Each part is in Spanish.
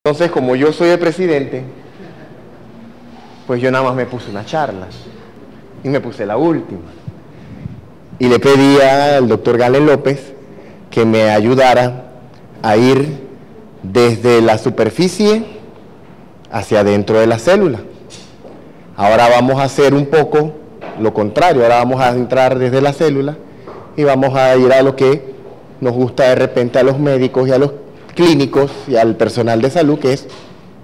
Entonces, como yo soy el presidente, pues yo nada más me puse una charla y me puse la última. Y le pedí al doctor Galen López que me ayudara a ir desde la superficie hacia adentro de la célula. Ahora vamos a hacer un poco lo contrario, ahora vamos a entrar desde la célula y vamos a ir a lo que nos gusta de repente a los médicos y a los clínicos y al personal de salud, que es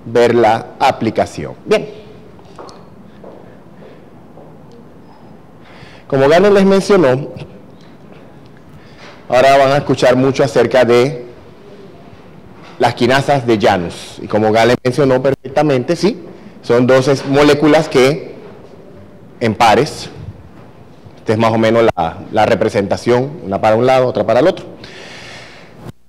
ver la aplicación. Bien. Como Galen les mencionó, ahora van a escuchar mucho acerca de las quinasas de Janus. Y como Galen mencionó perfectamente, sí, son dos moléculas que en pares, esta es más o menos la representación, una para un lado, otra para el otro.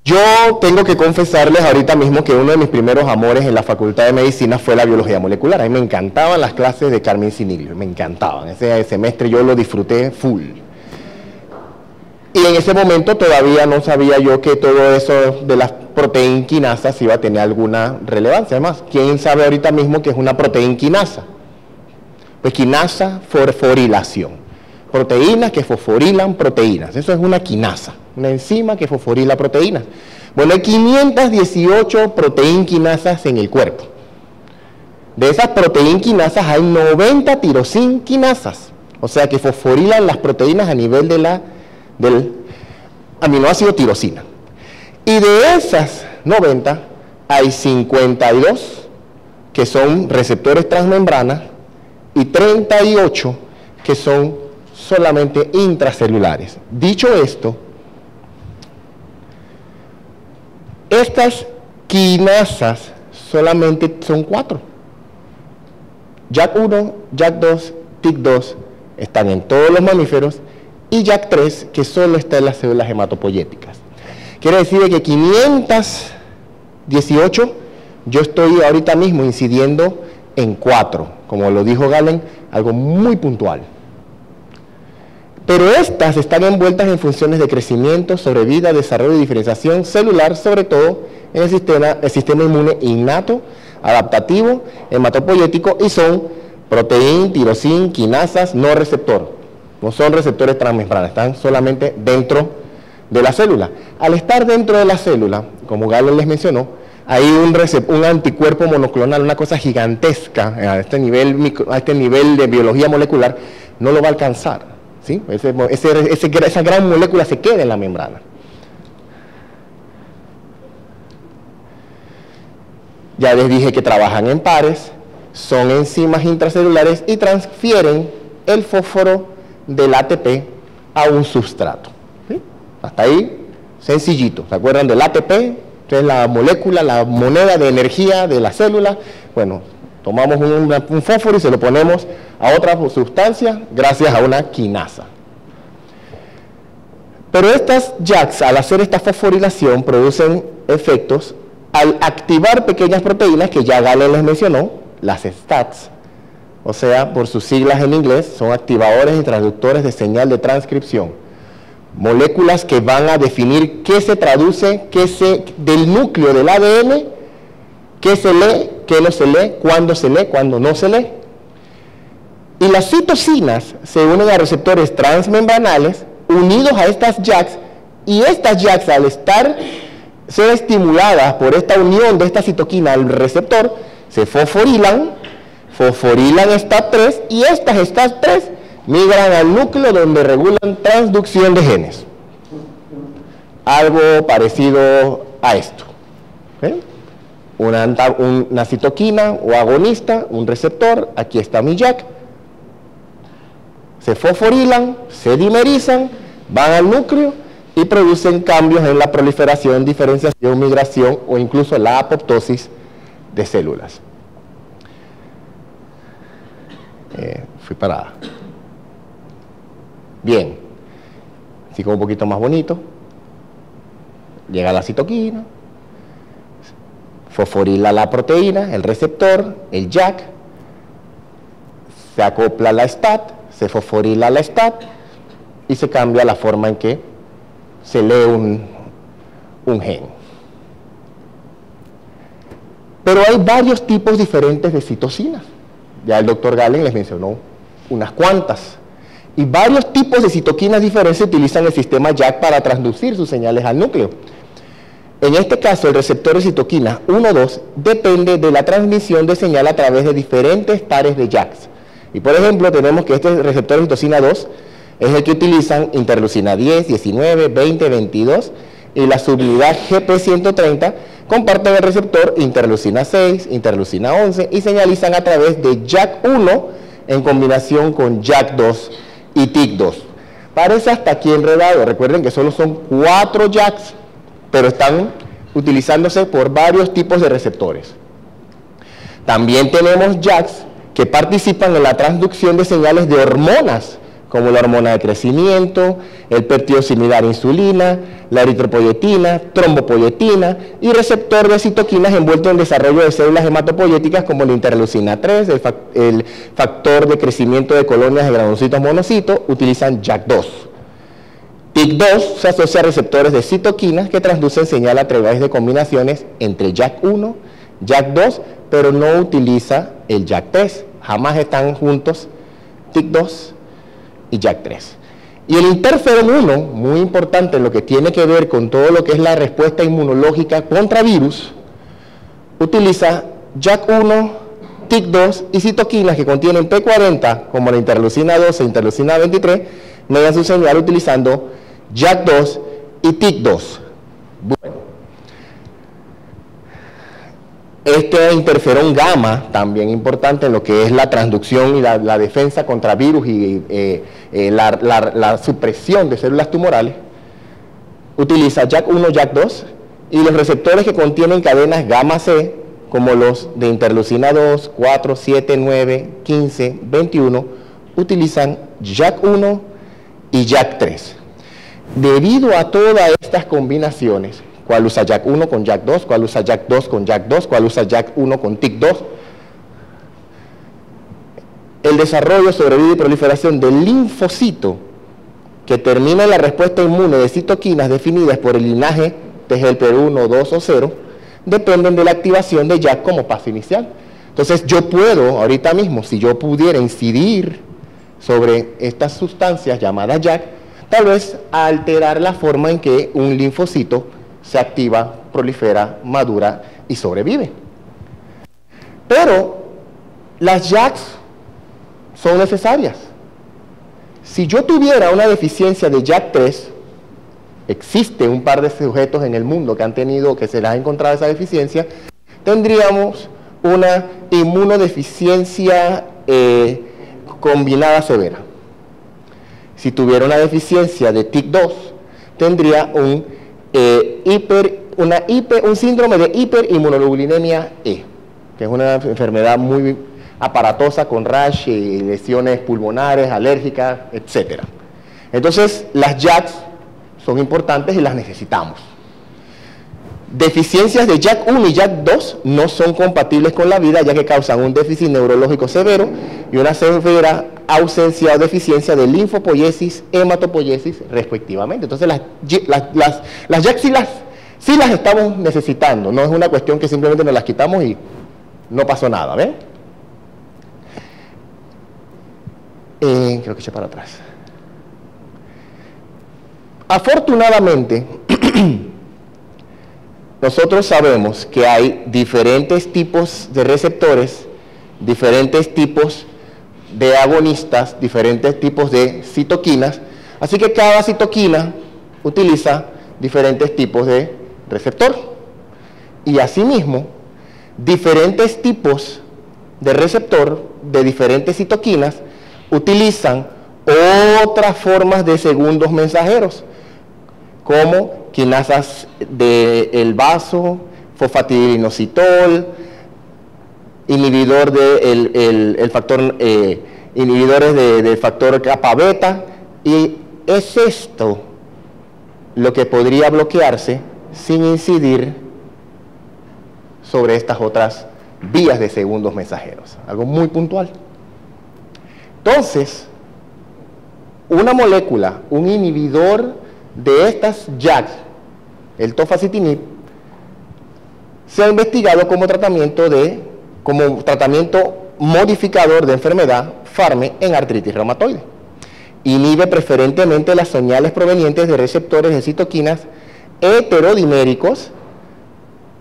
Yo tengo que confesarles ahorita mismo que uno de mis primeros amores en la Facultad de Medicina fue la biología molecular. A mí me encantaban las clases de Carmen Siniglio, me encantaban. Ese semestre yo lo disfruté full. Y en ese momento todavía no sabía yo que todo eso de las proteinquinasas iba a tener alguna relevancia. Además, ¿quién sabe ahorita mismo que es una proteinquinasa? Pues quinasa fosforilación. Proteínas que fosforilan proteínas. Eso es una quinasa, una enzima que fosforila proteínas. Bueno, hay 518 proteinquinasas en el cuerpo. De esas proteinquinasas hay 90 tirosinquinasas, o sea que fosforilan las proteínas a nivel de del aminoácido tirosina. Y de esas 90 hay 52 que son receptores transmembrana y 38 que son solamente intracelulares. Dicho esto, estas quinasas solamente son 4. JAK1, JAK2, TYK2 están en todos los mamíferos y JAK3 que solo está en las células hematopoyéticas. Quiere decir que 518 yo estoy ahorita mismo incidiendo en 4, como lo dijo Galen, algo muy puntual. Pero estas están envueltas en funciones de crecimiento, sobrevida, desarrollo y diferenciación celular, sobre todo en el sistema inmune innato, adaptativo, hematopoyético, y son proteína, tirosin, quinasas, no receptor. No son receptores transmembrana, están solamente dentro de la célula. Al estar dentro de la célula, como Galen les mencionó, hay un anticuerpo monoclonal, una cosa gigantesca, a este nivel de biología molecular, no lo va a alcanzar. ¿Sí? Esa gran molécula se queda en la membrana. Ya les dije que trabajan en pares, son enzimas intracelulares y transfieren el fósforo del ATP a un substrato. ¿Sí? Hasta ahí, sencillito. ¿Se acuerdan del ATP? Es la molécula, la moneda de energía de la célula. Bueno, tomamos un fósforo y se lo ponemos a otra sustancia gracias a una quinasa. Pero estas JAKs, al hacer esta fosforilación, producen efectos al activar pequeñas proteínas que ya Galen les mencionó, las STATs, o sea, por sus siglas en inglés, son activadores y transductores de señal de transcripción. Moléculas que van a definir qué se traduce, del núcleo del ADN, qué se lee, qué no se lee, cuándo no se lee. Y las citocinas se unen a receptores transmembranales unidos a estas JAKs, y estas JAKs, al ser estimuladas por esta unión de esta citoquina al receptor, se fosforilan STAT3, y estas STAT3 migran al núcleo donde regulan transducción de genes. Algo parecido a esto. Una citoquina o agonista, un receptor, aquí está mi JAK, se fosforilan, se dimerizan, van al núcleo y producen cambios en la proliferación, diferenciación, migración o incluso la apoptosis de células. Fui para... Bien, así como un poquito más bonito, llega la citoquina, fosforila la proteína, el receptor, el JAK, se acopla la STAT, se fosforila la STAT y se cambia la forma en que se lee un gen. Pero hay varios tipos diferentes de citocinas. Ya el doctor Galen les mencionó unas cuantas. Y varios tipos de citoquinas diferentes utilizan el sistema JAK para transducir sus señales al núcleo. En este caso, el receptor de citoquina 1,2 depende de la transmisión de señal a través de diferentes pares de JAKs. Y por ejemplo, tenemos que este receptor de citocina 2 es el que utilizan interleucina 10, 19, 20, 22 y la subunidad GP130 comparten el receptor interleucina 6, interleucina 11 y señalizan a través de JAK1 en combinación con JAK2 y TYK2. Parece hasta aquí enredado. Recuerden que solo son 4 JAKs, pero están utilizándose por varios tipos de receptores. También tenemos JAKs que participan en la transducción de señales de hormonas, como la hormona de crecimiento, el péptido similar a insulina, la eritropoyetina, trombopoyetina y receptor de citoquinas envuelto en el desarrollo de células hematopoyéticas como la interleucina 3, el factor de crecimiento de colonias de granulocitos monocitos, utilizan JAK2. TYK2 se asocia a receptores de citoquinas que transducen señal a través de combinaciones entre JAK1, JAK2, pero no utiliza el JAK3. Jamás están juntos TYK2 y JAK3. Y el interferón 1, muy importante en lo que tiene que ver con todo lo que es la respuesta inmunológica contra virus, utiliza JAK1, TYK2 y citoquinas que contienen P40, como la interleucina 12 e interleucina 23, median su señal utilizando JAK2 y TYK2. Bueno, este interferón gamma, también importante en lo que es la transducción y la defensa contra virus y la supresión de células tumorales, utiliza JAK1, JAK2 y los receptores que contienen cadenas gamma C, como los de interleucina 2, 4, 7, 9, 15, 21, utilizan JAK1 y JAK3. Debido a todas estas combinaciones, cuál usa JAK1 con JAK2, cuál usa JAK2 con JAK2, cuál usa JAK1 con TYK2, el desarrollo, sobrevida y proliferación del linfocito que termina en la respuesta inmune de citoquinas definidas por el linaje TGLP1, 2 o 0, dependen de la activación de JAK como paso inicial. Entonces yo puedo, ahorita mismo, si yo pudiera incidir sobre estas sustancias llamadas JAK, tal vez alterar la forma en que un linfocito se activa, prolifera, madura y sobrevive. Pero las JAKs son necesarias. Si yo tuviera una deficiencia de JAK3, existe un par de sujetos en el mundo que han tenido, que se les ha encontrado esa deficiencia, tendríamos una inmunodeficiencia combinada severa. Si tuviera una deficiencia de TYK2, tendría un síndrome de hiperinmunoglobulinemia E, que es una enfermedad muy aparatosa con rash, lesiones pulmonares, alérgicas, etc. Entonces, las JAKs son importantes y las necesitamos. Deficiencias de JAK1 y JAK2 no son compatibles con la vida, ya que causan un déficit neurológico severo y una severa ausencia o deficiencia de linfopoiesis, hematopoiesis, respectivamente. Entonces, las JAK sí las estamos necesitando, no es una cuestión que simplemente nos las quitamos y no pasó nada, ¿ven? Creo que eché para atrás. Afortunadamente, nosotros sabemos que hay diferentes tipos de receptores, diferentes tipos de agonistas, diferentes tipos de citoquinas, así que cada citoquina utiliza diferentes tipos de receptor. Y asimismo, diferentes tipos de receptor de diferentes citoquinas utilizan otras formas de segundos mensajeros, como quinasas del vaso, fosfatidilinositol, inhibidor del factor, inhibidores del factor kappa beta, y es esto lo que podría bloquearse sin incidir sobre estas otras vías de segundos mensajeros, algo muy puntual. Entonces, una molécula, un inhibidor de estas JAK, el tofacitinib, se ha investigado como tratamiento modificador de enfermedad FARME en artritis reumatoide. Inhibe preferentemente las señales provenientes de receptores de citoquinas heterodiméricos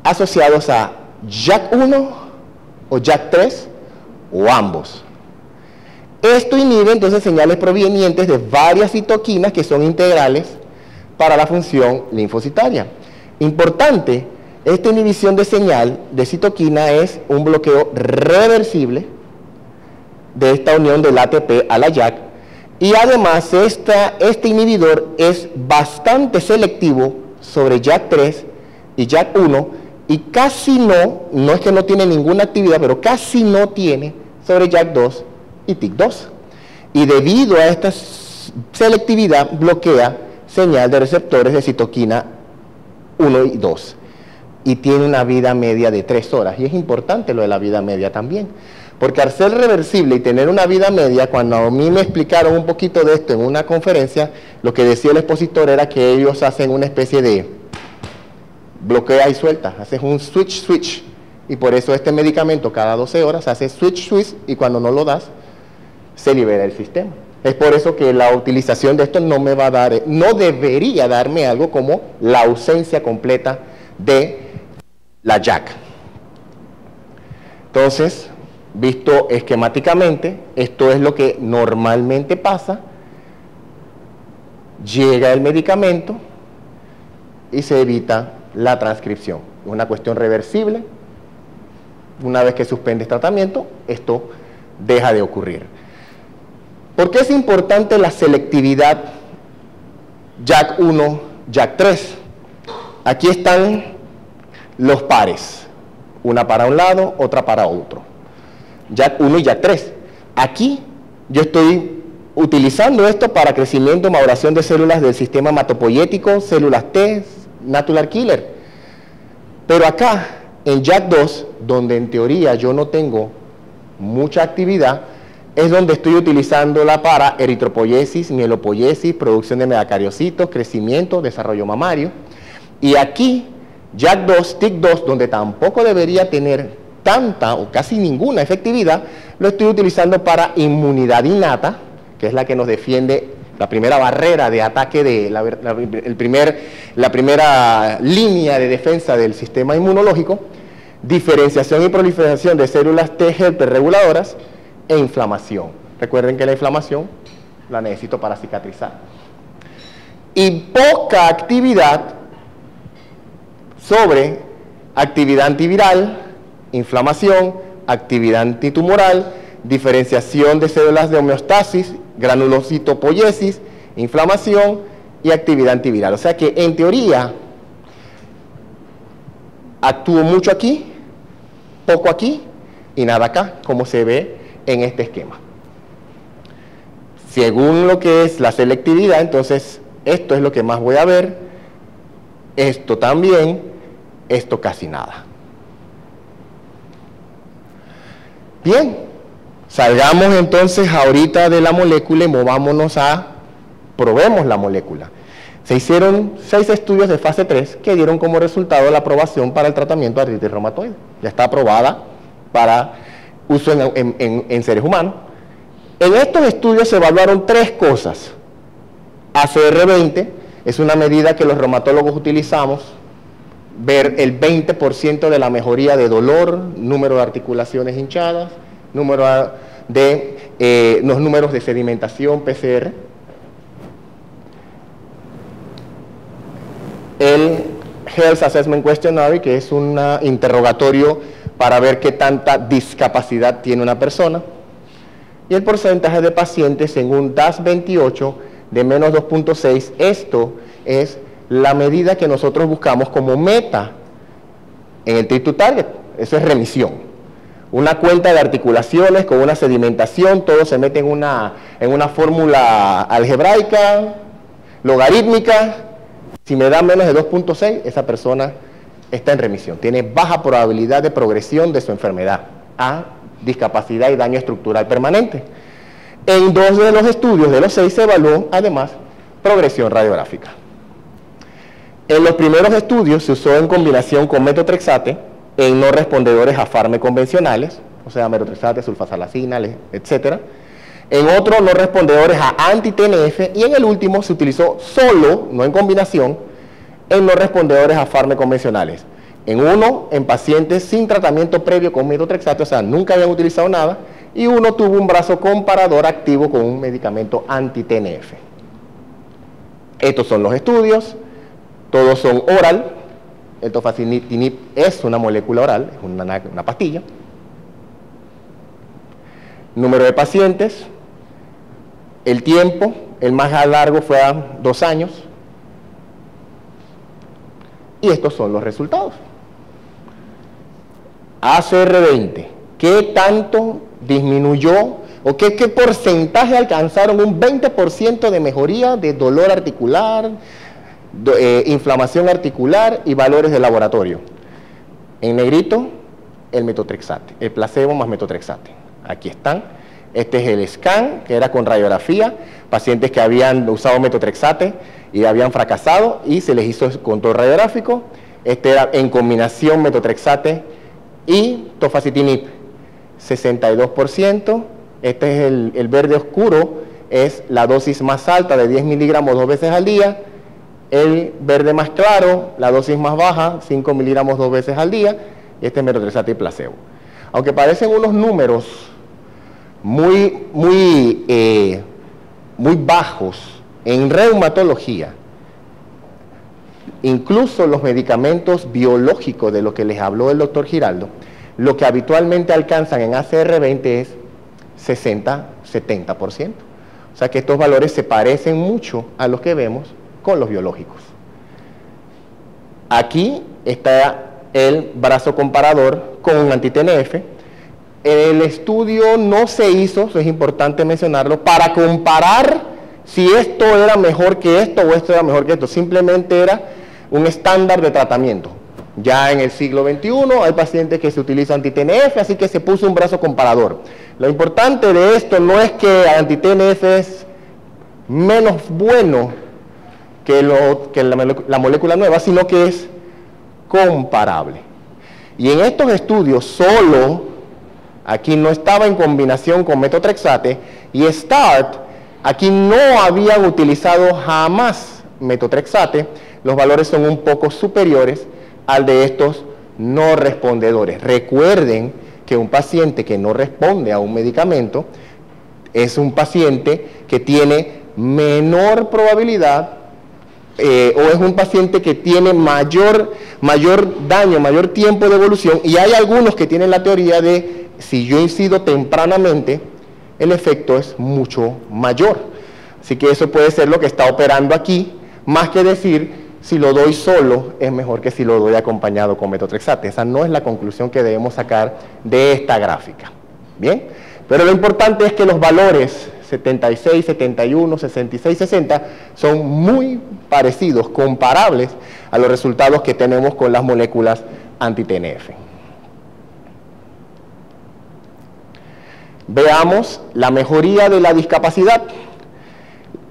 asociados a JAK1 o JAK3 o ambos. Esto inhibe entonces señales provenientes de varias citoquinas que son integrales para la función linfocitaria. Importante, esta inhibición de señal de citoquina es un bloqueo reversible de esta unión del ATP a la JAK, y además este inhibidor es bastante selectivo sobre JAK3 y JAK1, y casi no es que no tiene ninguna actividad, pero casi no tiene sobre JAK2 y TYK2. Y debido a esta selectividad bloquea señal de receptores de citoquina 1 y 2. Y tiene una vida media de 3 horas. Y es importante lo de la vida media también. Porque al ser reversible y tener una vida media, cuando a mí me explicaron un poquito de esto en una conferencia, lo que decía el expositor era que ellos hacen una especie de bloquea y suelta, haces un switch, y por eso este medicamento cada 12 horas hace switch, y cuando no lo das, se libera el sistema. Es por eso que la utilización de esto no me va a dar, no debería darme algo como la ausencia completa de la JAK. Entonces, visto esquemáticamente, esto es lo que normalmente pasa. Llega el medicamento y se evita la transcripción. Es una cuestión reversible. Una vez que suspendes tratamiento, esto deja de ocurrir. ¿Por qué es importante la selectividad JAK1, JAK3? Aquí están los pares, una para un lado, otra para otro. JAK1 y JAK3. Aquí yo estoy utilizando esto para crecimiento y maduración de células del sistema hematopoyético, células T, natural killer. Pero acá, en JAK2, donde en teoría yo no tengo mucha actividad, es donde estoy utilizándola para eritropoyesis, mielopoyesis, producción de megacariocitos, crecimiento, desarrollo mamario. Y aquí, JAK2, TYK2, donde tampoco debería tener tanta o casi ninguna efectividad, lo estoy utilizando para inmunidad innata, que es la que nos defiende, la primera barrera de ataque, de la primera línea de defensa del sistema inmunológico, diferenciación y proliferación de células T helper reguladoras e inflamación. Recuerden que la inflamación la necesito para cicatrizar. Y poca actividad sobre actividad antiviral, inflamación, actividad antitumoral, diferenciación de células de homeostasis, granulocitopoyesis, inflamación y actividad antiviral. O sea que en teoría actúo mucho aquí, poco aquí y nada acá, como se ve en este esquema. Según lo que es la selectividad, entonces esto es lo que más voy a ver, esto también, esto casi nada. Bien, salgamos entonces ahorita de la molécula y movámonos probemos la molécula. Se hicieron 6 estudios de fase 3 que dieron como resultado la aprobación para el tratamiento de artritis reumatoide. Ya está aprobada para uso en seres humanos. En estos estudios se evaluaron 3 cosas. ACR20 es una medida que los reumatólogos utilizamos, ver el 20% de la mejoría de dolor, número de articulaciones hinchadas, los números de sedimentación PCR. El Health Assessment Questionnaire, que es un interrogatorio para ver qué tanta discapacidad tiene una persona, y el porcentaje de pacientes en un DAS28 de menos 2.6. Esto es la medida que nosotros buscamos como meta en el Treat to Target. Eso es remisión. Una cuenta de articulaciones con una sedimentación, todo se mete en una fórmula algebraica, logarítmica. Si me da menos de 2.6, esa persona está en remisión. Tiene baja probabilidad de progresión de su enfermedad a discapacidad y daño estructural permanente. En 2 de los estudios de los 6 se evaluó, además, progresión radiográfica. En los primeros estudios se usó en combinación con metotrexate en no respondedores a fármacos convencionales, o sea, metotrexate, sulfasalazina, etc. En otro, no respondedores a anti-TNF, y en el último se utilizó solo, no en combinación, en no respondedores a fármacos convencionales. En uno, en pacientes sin tratamiento previo con metotrexate, o sea, nunca habían utilizado nada, y uno tuvo un brazo comparador activo con un medicamento anti-TNF. Estos son los estudios, todos son oral. El tofacitinib es una molécula oral, es una pastilla. Número de pacientes, el tiempo, el más largo fue a 2 años. Y estos son los resultados. ACR20, ¿qué tanto disminuyó o qué porcentaje alcanzaron? Un 20% de mejoría de dolor articular, inflamación articular y valores de laboratorio. En negrito, el metotrexate, el placebo más metotrexate. Aquí están. Este es el scan, que era con radiografía, pacientes que habían usado metotrexate y habían fracasado y se les hizo control radiográfico. Este era en combinación metotrexate y tofacitinib, 62%. Este es el verde oscuro, es la dosis más alta de 10 miligramos 2 veces al día. El verde más claro, la dosis más baja, 5 miligramos 2 veces al día. Y este es metotrexate y placebo. Aunque parecen unos números muy bajos en reumatología, incluso los medicamentos biológicos de los que les habló el doctor Giraldo, lo que habitualmente alcanzan en ACR20 es 60-70%. O sea que estos valores se parecen mucho a los que vemos con los biológicos. Aquí está el brazo comparador con un anti-TNF. El estudio no se hizo, eso es importante mencionarlo, para comparar si esto era mejor que esto o esto era mejor que esto. Simplemente era un estándar de tratamiento. Ya en el siglo XXI hay pacientes que se utilizan anti-TNF, así que se puso un brazo comparador. Lo importante de esto no es que el anti-TNF es menos bueno que la molécula nueva, sino que es comparable. Y en estos estudios solo, aquí no estaba en combinación con metotrexate, y START, aquí no habían utilizado jamás metotrexate, los valores son un poco superiores al de estos no respondedores. Recuerden que un paciente que no responde a un medicamento es un paciente que tiene menor probabilidad o es un paciente que tiene mayor daño, mayor tiempo de evolución, y hay algunos que tienen la teoría de si yo incido tempranamente, el efecto es mucho mayor. Así que eso puede ser lo que está operando aquí, más que decir si lo doy solo es mejor que si lo doy acompañado con metotrexate. Esa no es la conclusión que debemos sacar de esta gráfica. Bien, pero lo importante es que los valores 76, 71, 66, 60 son muy parecidos, comparables a los resultados que tenemos con las moléculas anti-TNF. Veamos la mejoría de la discapacidad.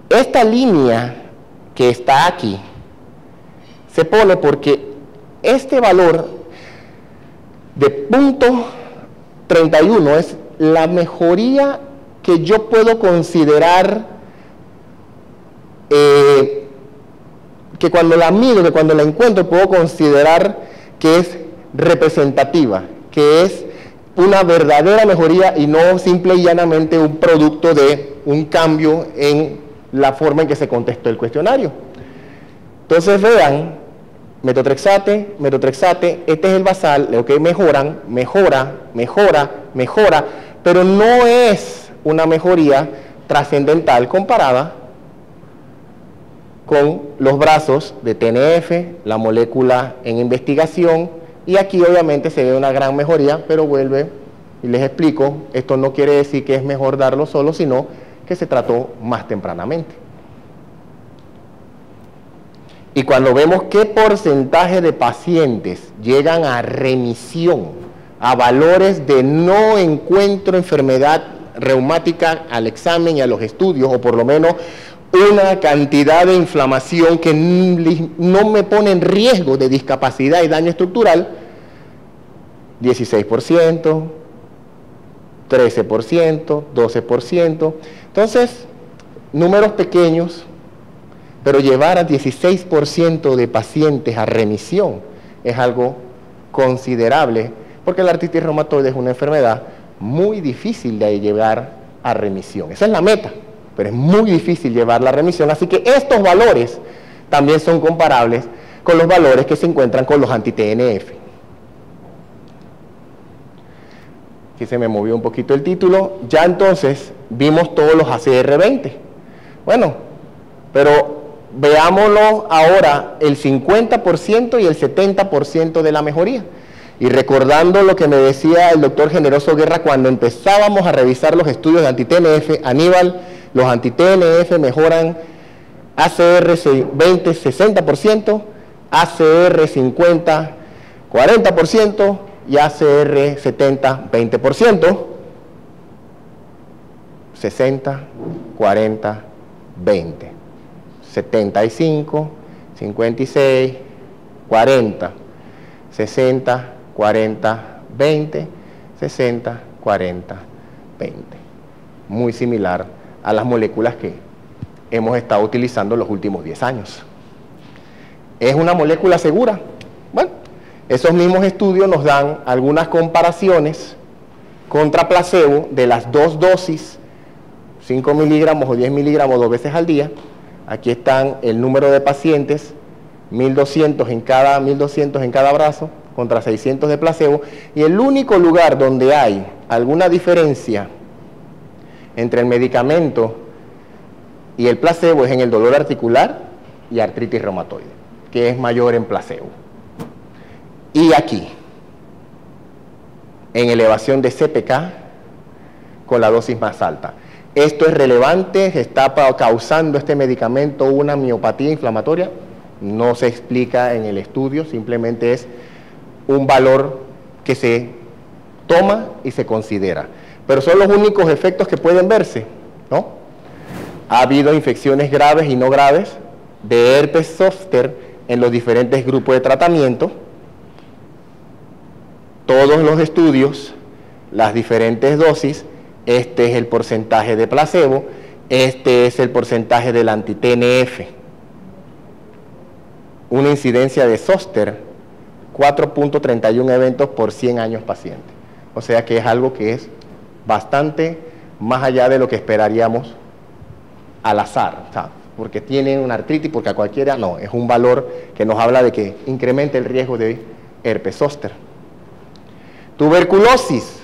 Esta línea que está aquí se pone porque este valor de 0.31 es la mejoría que yo puedo considerar que cuando la miro, que cuando la encuentro, puedo considerar que es representativa, que es una verdadera mejoría y no simple y llanamente un producto de un cambio en la forma en que se contestó el cuestionario. Entonces vean, metotrexate, este es el basal, lo que mejora, pero no es una mejoría trascendental comparada con los brazos de TNF, la molécula en investigación, y aquí obviamente se ve una gran mejoría, pero vuelve y les explico, esto no quiere decir que es mejor darlo solo, sino que se trató más tempranamente. Y cuando vemos qué porcentaje de pacientes llegan a remisión, a valores de no encuentro enfermedad reumática al examen y a los estudios, o por lo menos una cantidad de inflamación que no me pone en riesgo de discapacidad y daño estructural, 16%, 13%, 12%. Entonces, números pequeños, pero llevar a 16% de pacientes a remisión es algo considerable, porque la artritis reumatoide es una enfermedad muy difícil de llevar a remisión. Esa es la meta, pero es muy difícil llevarla a remisión, así que estos valores también son comparables con los valores que se encuentran con los anti-TNF. Aquí se me movió un poquito el título. Ya entonces vimos todos los ACR20. Bueno, pero veámoslo ahora, el 50% y el 70% de la mejoría. Y recordando lo que me decía el doctor Generoso Guerra cuando empezábamos a revisar los estudios de anti-TNF, Aníbal, los anti-TNF mejoran ACR 20, 60%, ACR 50, 40% y ACR 70, 20%, 60, 40, 20, 75, 56, 40, 60, 40, 20, 60, 40, 20. Muy similar a las moléculas que hemos estado utilizando los últimos 10 años. ¿Es una molécula segura? Bueno, esos mismos estudios nos dan algunas comparaciones contra placebo de las dos dosis, 5 miligramos o 10 miligramos 2 veces al día. Aquí están el número de pacientes, 1200 en cada brazo, contra 600 de placebo, y el único lugar donde hay alguna diferencia entre el medicamento y el placebo es en el dolor articular y artritis reumatoide, que es mayor en placebo. Y aquí, en elevación de CPK con la dosis más alta. ¿Esto es relevante? ¿Está causando este medicamento una miopatía inflamatoria? No se explica en el estudio, simplemente es un valor que se toma y se considera. Pero son los únicos efectos que pueden verse, ¿no? Ha habido infecciones graves y no graves de herpes zóster en los diferentes grupos de tratamiento. Todos los estudios, las diferentes dosis, este es el porcentaje de placebo, este es el porcentaje del anti-TNF. Una incidencia de zóster, 4.31 eventos por 100 años paciente. O sea que es algo que es bastante más allá de lo que esperaríamos al azar, ¿sabes? Porque tiene una artritis, porque a cualquiera no, es un valor que nos habla de que incrementa el riesgo de herpes zóster. Tuberculosis,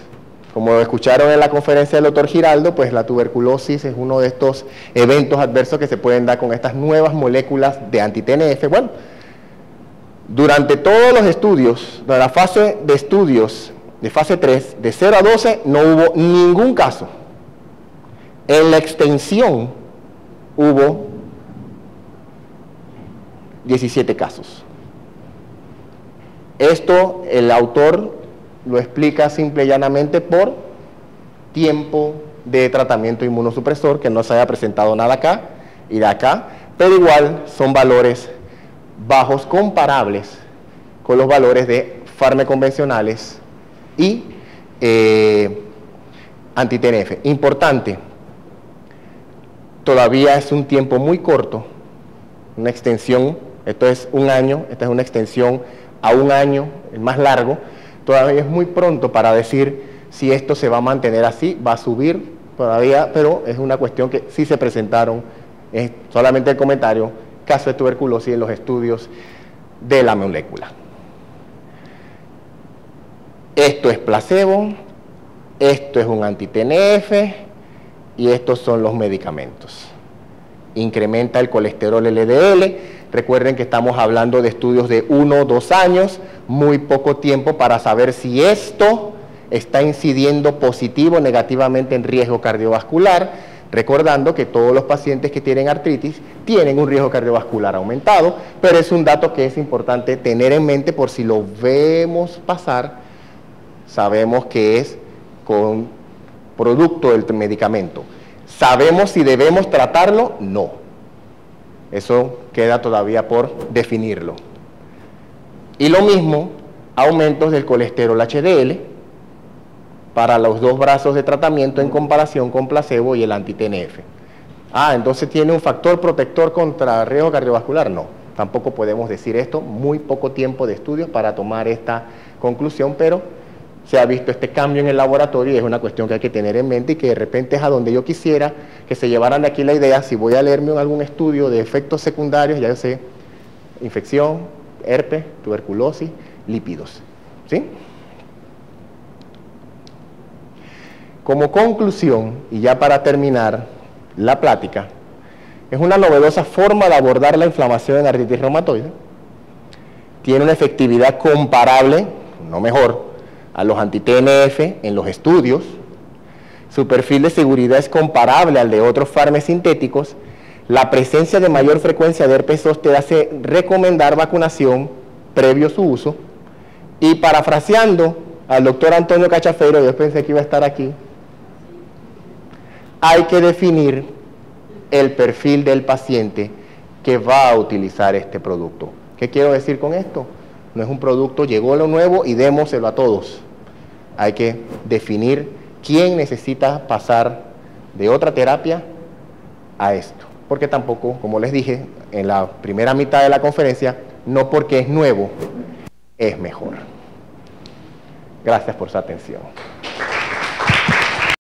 como escucharon en la conferencia del doctor Giraldo, pues la tuberculosis es uno de estos eventos adversos que se pueden dar con estas nuevas moléculas de anti-TNF. Bueno, durante todos los estudios, de la fase de estudios de fase 3, de 0 a 12, no hubo ningún caso. En la extensión hubo 17 casos. Esto el autor lo explica simple y llanamente por tiempo de tratamiento inmunosupresor, que no se haya presentado nada acá y de acá, pero igual son valores bajos comparables con los valores de fármacos convencionales y anti-TNF. Importante, todavía es un tiempo muy corto, una extensión, esto es un año, esta es una extensión a un año, el más largo. Todavía es muy pronto para decir si esto se va a mantener así, va a subir todavía, pero es una cuestión que sí se presentaron, es solamente el comentario, caso de tuberculosis en los estudios de la molécula. Esto es placebo, esto es un anti-TNF y estos son los medicamentos. Incrementa el colesterol LDL. Recuerden que estamos hablando de estudios de 1 o 2 años, muy poco tiempo para saber si esto está incidiendo positivo o negativamente en riesgo cardiovascular, recordando que todos los pacientes que tienen artritis tienen un riesgo cardiovascular aumentado, pero es un dato que es importante tener en mente por si lo vemos pasar, sabemos que es con producto del medicamento. ¿Sabemos si debemos tratarlo? No. Eso queda todavía por definirlo. Y lo mismo aumentos del colesterol HDL para los dos brazos de tratamiento en comparación con placebo y el anti-TNF. Entonces tiene un factor protector contra riesgo cardiovascular. No, tampoco podemos decir esto, muy poco tiempo de estudios para tomar esta conclusión, pero se ha visto este cambio en el laboratorio y es una cuestión que hay que tener en mente y que de repente es a donde yo quisiera que se llevaran de aquí la idea. Si voy a leerme algún estudio de efectos secundarios, ya yo sé, infección, herpes, tuberculosis, lípidos, ¿sí? Como conclusión, y ya para terminar la plática, es una novedosa forma de abordar la inflamación en artritis reumatoide. Tiene una efectividad comparable, no mejor, a los anti-TNF en los estudios. Su perfil de seguridad es comparable al de otros fármacos sintéticos. La presencia de mayor frecuencia de herpes zóster hace recomendar vacunación previo a su uso. Y parafraseando al doctor Antonio Cachafero, yo pensé que iba a estar aquí, hay que definir el perfil del paciente que va a utilizar este producto. ¿Qué quiero decir con esto? No es un producto, llegó lo nuevo y démoselo a todos. Hay que definir quién necesita pasar de otra terapia a esto. Porque tampoco, como les dije en la primera mitad de la conferencia, no porque es nuevo, es mejor. Gracias por su atención.